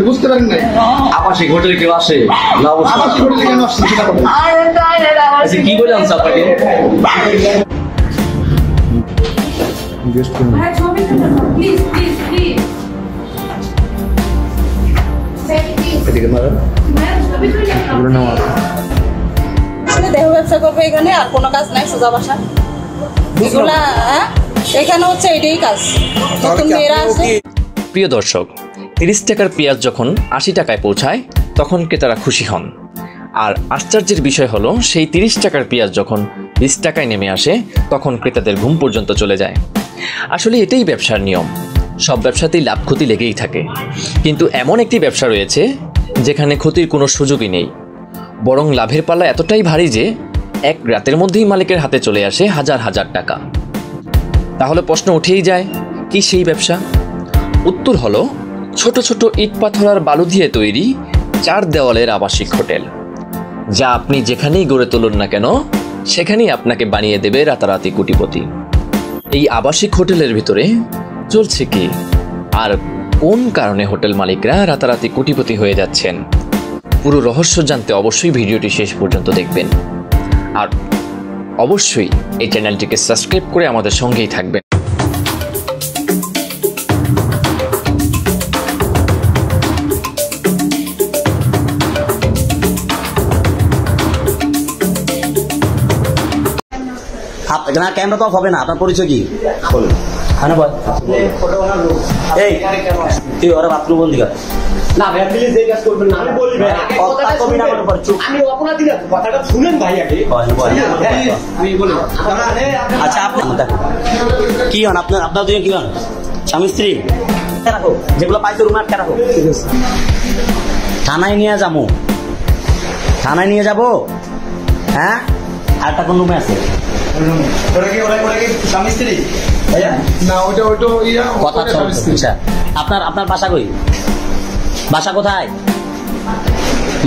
বুঝতে পারেন না আবাসিক হোটেলে কেউ আসে আবাসিক হোটেলে কেন আসছে কি বলে আনছে আপনাকে দেহ ব্যবসা করবে এখানে আর কোনো কাজ নাই সোজা বাসা এগুলা এখানে হচ্ছে এটাই কাজ নতুন মেয়েরা আছে। প্রিয় দর্শক, 30 টাকার পেঁয়াজ যখন 80 টাকায় পৌঁছায় তখন ক্রেতারা খুশি হন। আর আশ্চর্যের বিষয় হলো সেই 30 টাকার পেঁয়াজ যখন 20 টাকায় নেমে আসে তখন ক্রেতাদের ঘুম পর্যন্ত চলে যায়। আসলে এটাই ব্যবসার নিয়ম, সব ব্যবসাতেই লাভ ক্ষতি লেগেই থাকে, কিন্তু এমন একটি ব্যবসা রয়েছে যেখানে ক্ষতির কোনো সুযোগই নেই, বরং লাভের পাল্লা এতটাই ভারী যে এক রাতের মধ্যেই মালিকের হাতে চলে আসে হাজার হাজার টাকা। তাহলে প্রশ্ন উঠেই যায়, কি সেই ব্যবসা? উত্তর হলো ছোট ছোট ইট পাথর আর বালু দিয়ে তৈরি 4 দেওয়ালের আবাসিক হোটেল, যা আপনি যেখানেই গড়ে তুলুন না কেন সেখানেই আপনাকে বানিয়ে দেবে রাতারাতি কোটিপতি। এই আবাসিক হোটেলের ভিতরে চলছে কি, আর কোন কারণে হোটেল মালিকরা রাতারাতি কোটিপতি হয়ে যাচ্ছেন, পুরো রহস্য জানতে অবশ্যই ভিডিওটি শেষ পর্যন্ত দেখবেন। আর অবশ্যই এই চ্যানেলটিকে সাবস্ক্রাইব করে আমাদের সঙ্গেই থাকবেন। আপনার ক্যামেরা তো অফ হবে না, আপনার পরিচয় কি? তুই ওরা বাথরুম বন্দি কর না ভাই, প্লিজ এই কাজ করবেন না। আমি বলি ভাই কথা কবি না বলে পড় চুপ। আমি অপরাধী না, কথাটা শুনেন ভাই আগে। আমি বলি আচ্ছা আপনি কি হন? আপনার দুজন কি হন? স্বামী স্ত্রী? রাখো যেগুলো পাইতো রুমে আটকে রাখো। থানায় নিয়ে যাবো, থানায় নিয়ে যাবো। হ্যাঁ, আরেকটা কোন রুমে আছে? স্বামী স্ত্রী না, ওটা কথা চলছে। আপনার বাসা কই? বাসা কোথায়?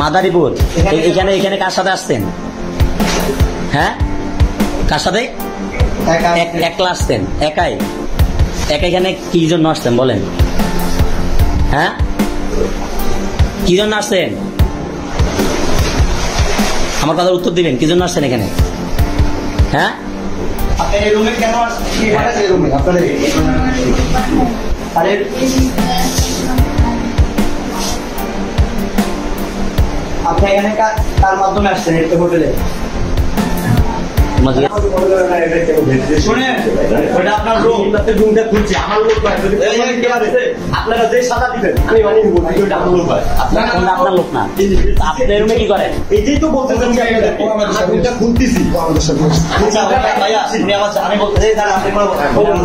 মাদারীপুর। এখানে কার সাথে আসতেন? হ্যাঁ, কার সাথে? একলা আসতেন? একাই এখানে কি জন্য আসতেন বলেন? হ্যাঁ, কি জন্য আসতেন? আমার কথার উত্তর দিবেন, কি জন্য আসছেন এখানে? হ্যাঁ, আপনি এখানে কার মাধ্যমে আসছেন হোটেলে? আপনার রুমটা খুলছি, আমার লোক আপনারা যে সাদা দিবেন আপনার লোক না, আপনি রুমে কি করেন? এইটাই তো বলতেছেন খুলতেছি। আমি বলতে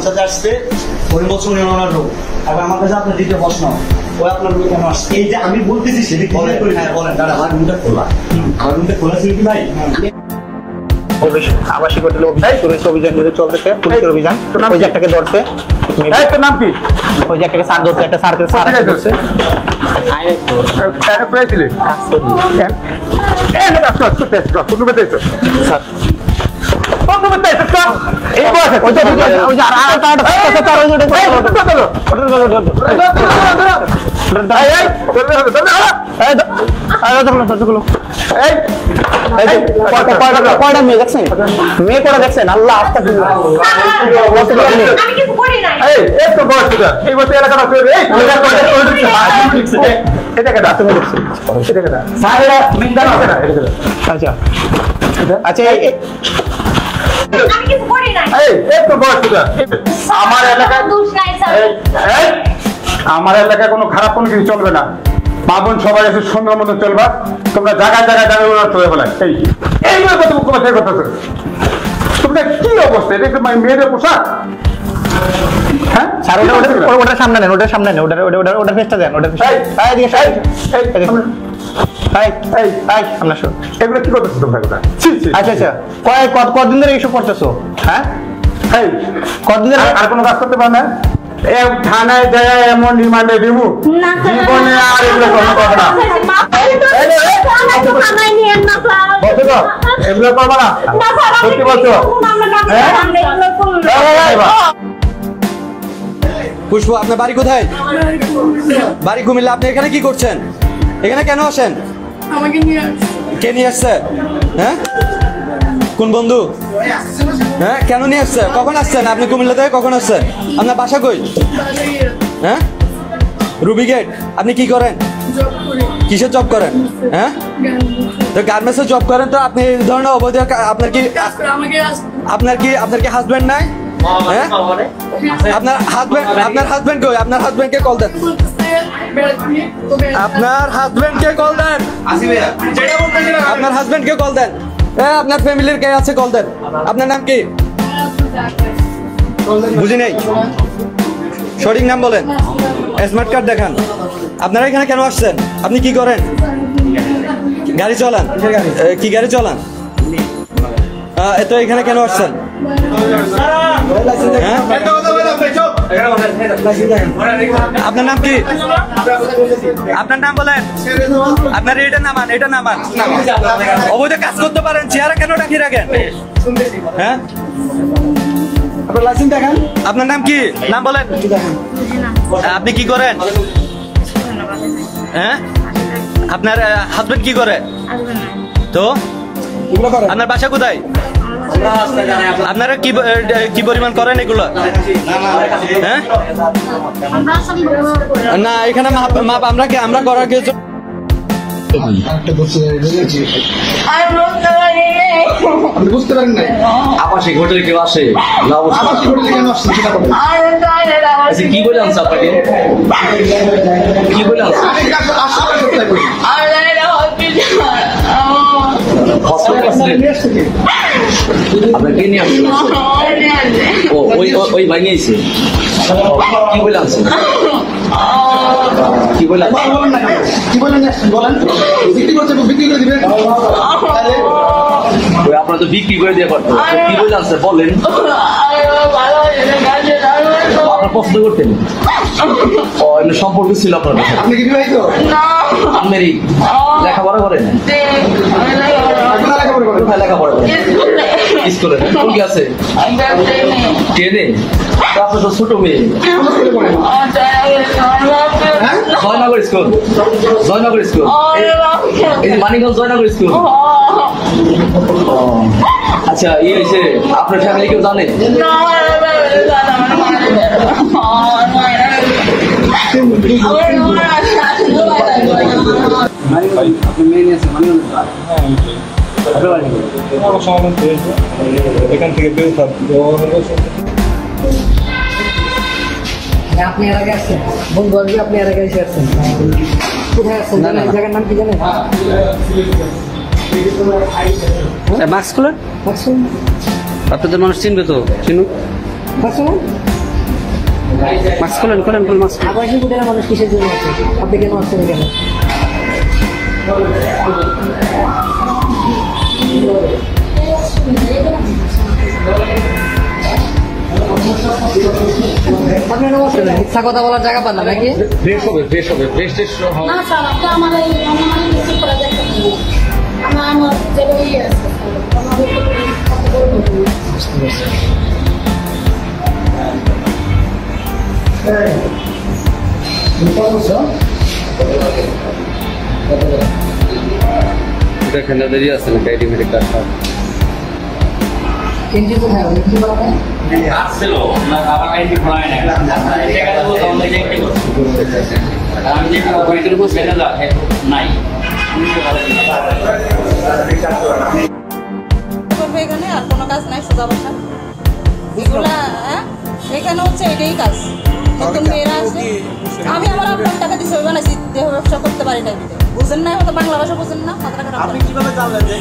সাথে আসছে উনি বলছেন উনি ওনার রুম। আর আমার কাছে আপনার দ্বিতীয় প্রশ্ন, ওই আপনার রুমে কেন আসছে? এই যে আমি বলতেছি সেটা বলেন দাদা, আমার রুমটা খোলা, আমার রুমটা খোলা ছিল কি ভাই? আবাসিক হোটেলে অভিযান চলতেছে, পুলিশের অভিযান। ওই যে একটাকে ধরছে, নাম কি? ওই যে একটাকে সার ধরছে, একটা সার্কেল ধরছে। কয়টা মেয়ে দেখছেন? মেয়ে কটা দেখছেন? আল্লাহ আচ্ছা, আমার এলাকায় কোনো খারাপ কোনো কিছু চলবে না। মা বোন সবাই এসে সুন্দর মতো চলবা। তোমরা জায়গায় জায়গায় যাবে চলে বলে এইগুলো কথা মুখ্যমন্ত্রী কথা। তোমরা কি অবস্থা? এটা মেয়েদের পোশাক। হ্যাঁ, ওটার সামনে নেন, ওটার সামনে নেন, ওটার ফেসটা দেন, ওটার এগুলো কি করতেছো তোমরা? আচ্ছা আচ্ছা, কতদিন ধরে এইসব করতেছো? হ্যাঁ, কতদিন ধরে? আর কোনো কাজ করতে পারে না? থানায় যায় এমন রিমান্ডে দিব জীবনে আর এগুলো করবো না। এগুলো করবো না, সত্যি বলছো? পুষ্প, আপনার বাড়ি কোথায়? বাড়ি কুমিল্লা। আপনি এখানে কি করছেন? এখানে কেন আসেন? আমাকে নিয়ে কে নিয়ে আসছে? হ্যাঁ, কোন বন্ধু? হ্যাঁ, কেন নিয়ে আসছে? কখন আসছেন আপনি কুমিল্লা থেকে? কখন আসছেন? আপনার বাসা কই? হ্যাঁ, রুবি গেট। আপনি কি করেন? কিসের জব করেন? হ্যাঁ, তো গার্মেন্টসে জব করেন, তো আপনি এই ধরনের অবৈধ আপনার কি হাজবেন্ড নাই? হ্যাঁ, আপনার হাজবেন্ড কই? আপনার হাজবেন্ডকে কল দেন। আপনার হাজবেন্ডকে কল দেন। আপনার হাজবেন্ডকে কল দেন। আপনার ফ্যামিলির কে আছে কল দেন। আপনার নাম কি? বুঝি নেই, সঠিক নাম বলেন। স্মার্ট কার্ড দেখান। আপনারা এখানে কেন আসছেন? আপনি কি করেন? গাড়ি চালান? কি গাড়ি চালান? তো এখানে কেন আসছেন? আপনার নাম কি? আপনার নাম বলেন। আপনার এটা নামান, এটা নামান। অবৈধ কাজ করতে পারেন, চেয়ারে কেন ডাকি রাখেন? হ্যাঁ, আপনার লাইসেন্স দেখান। আপনার নাম কি? নাম বলেন। আপনি কি করেন? হ্যাঁ, আপনার হাজবেন্ড কি করে? তো আপনার বাসা কোথায়? আপনারা কি পরিমাণ করেন এগুলো? হ্যাঁ, না এখানে মাপ আমরা করার কিছু বুঝতে পারেন না। আবাসিক হোটেলে কেউ আসে? আবাসিক হোটেলে কেন আসছে সেটা বলেন। কি বলে আনছে আপনাকে? কি বলে আনছে? আপনাকে নিয়ে আসছে? ও ওই ভাই নিয়েছে। কি বলে আনছে? কি বলে কি বলে বলেন? বিক্রি করছে, বিক্রি করে দিবেন। আপনার তো বিক্রি করে দিয়ে পারতো। কি বলে আনছে বলেন? আপনার পছন্দ করতেন? সম্পর্ক ছিল আপনার? আপনি কি বিবাহিত? আপনি লেখাপড়া করেন? কোথায় লেখাপড়া করেন? স্কুলে? কোন ক্লাসে? টেনে? আপনার তো ছোট মেয়ে। জয়নগর স্কুল? জয়নগর স্কুল এই যে মানিকগঞ্জ জয়নগর স্কুল। আচ্ছা, ইয়ে হয়েছে, আপনার ফ্যামিলি কেউ জানে? এখান থেকে আপনি এর আগে আসছেন? বন্ধু আসবে, আপনি এর আগে এসে আসছেন? কোথায় আসছেন? জায়গার নাম কি জানেন? মাস্ক খোলেন, আপনাদের মানুষ চিনবে তো? চিনুক, মাস্ক খোলেন, খোলেন মাস্ক। আবাসিক হোটেলের মানুষ কিসের জন্য আছে? আপনি কেন আসছেন এখানে? আপনি মিথ্যা কথা বলার জায়গা পান না নাকি? ফ্রেশ হবে, ফ্রেশ হবে, ফ্রেশ টেস্ট হবে। না স্যার, আপনি আমার রিসিভ করা দেখতে আমার যেটা ইয়ে আছে এখানে দাঁড়িয়ে আছে না গাড়ি মেরে কাটা কেন্দ্রীয় কোথায় হবে? কি বলা হয়? আসছিল না, আবার আইডি খোলায় না। এটা তো আমাদের একটু আমি যে কয়েকদিন বসে না নাই করবে এখানে, আর কোনো কাজ নাই, সোজা বসা এগুলা। এখানে হচ্ছে এটাই কাজ। নতুন মেয়েরা আছে, আমি আমার আপনার টাকা দিয়ে ছবি বানাইছি, দেহ ব্যবসা করতে পারি না। বুঝেন না, হয়তো বাংলা ভাষা বুঝেন না, মাথাটা খারাপ। আপনি কিভাবে জানলেন যে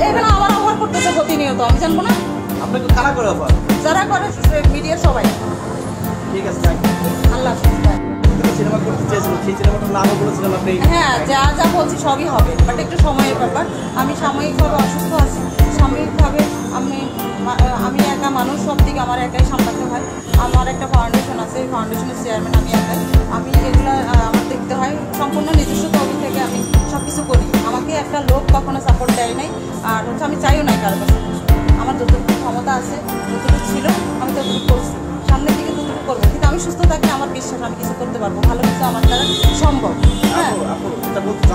এখানে আমার অফার করতেছে প্রতিনিয়ত, আমি জানবো না? আপনাকে কারা করে অফার? যারা করে মিডিয়ার সবাই। ঠিক আছে, আল্লাহ হাফেজ। সিনেমা করতে চেয়েছিলেন, সেই সিনেমাটার নামও বলেছিলেন আপনি। হ্যাঁ, যা যা বলছি সবই হবে, বাট একটু সময়ের ব্যাপার। আমি সাময়িকভাবে অসুস্থ আছি, সাময়িকভাবে আমি একা মানুষ, সব দিকে আমার একাই সামলাতে হয়। আমার একটা ফাউন্ডেশন আছে, এই ফাউন্ডেশনের চেয়ারম্যান আমি একাই। আমি এগুলো আমার দেখতে হয়, সম্পূর্ণ নিজস্ব তহবিল থেকে আমি সব কিছু করি। আমাকে একটা লোক কখনো সাপোর্ট দেয় নাই, আর হচ্ছে আমি চাইও নাই কারো কাছে। আমার যতটুকু ক্ষমতা আছে, যতটুকু ছিল, আমি ততটুকু করছি, সামনের দিকে ততটুকু করবো। কিন্তু আমি সুস্থ থাকলে আমার বিশ্বাস আমি কিছু করতে পারবো, ভালো কিছু আমার দ্বারা সম্ভব। হ্যাঁ,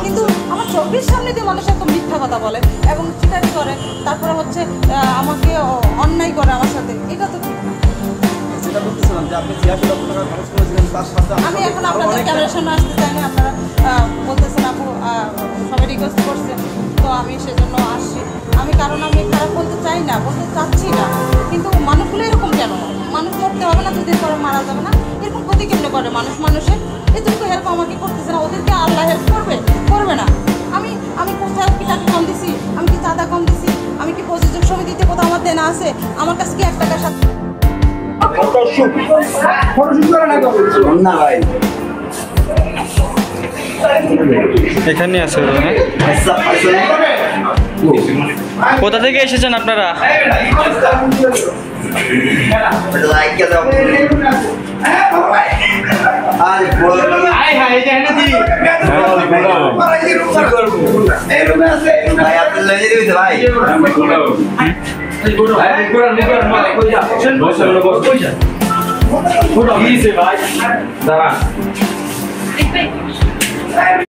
কিন্তু আমার চোখের সামনে দিয়ে মানুষ এত মিথ্যা কথা বলে এবং চিটারি করে, তারপরে হচ্ছে আমাকে অন্যায় করে আমার সাথে, এটা তো ঠিক না। আমি এখন আপনাদের ক্যামেরার সামনে আসতে চাই না, আপনারা বলতেছেন আপু সবাই রিকোয়েস্ট করছেন, তো আমি সেজন্য আসছি। আমি কারণ আমি খারাপ বলতে চাই না, বলতে চাচ্ছি না, কিন্তু মানুষগুলো এরকম কেন? মানুষ মরতে হবে না, দুদিন পরে মারা যাবে না, এরকম ক্ষতি কেমনে করে মানুষ মানুষের? এটুকু হেল্প আমাকে করতেছে না, ওদেরকে আল্লাহ হেল্প করবে? করবে না। আমি কোথাও কি টাকা কম দিছি? আমি কি চাঁদা কম দিছি? আমি কি প্রযোজক সমিতিতে কোথাও আমার দেনা আছে? আমার কাছে কি 1 টাকার সাথে না ভাই এখানে আছে। কোথা থেকে এসেছেন আপনারা? ভাই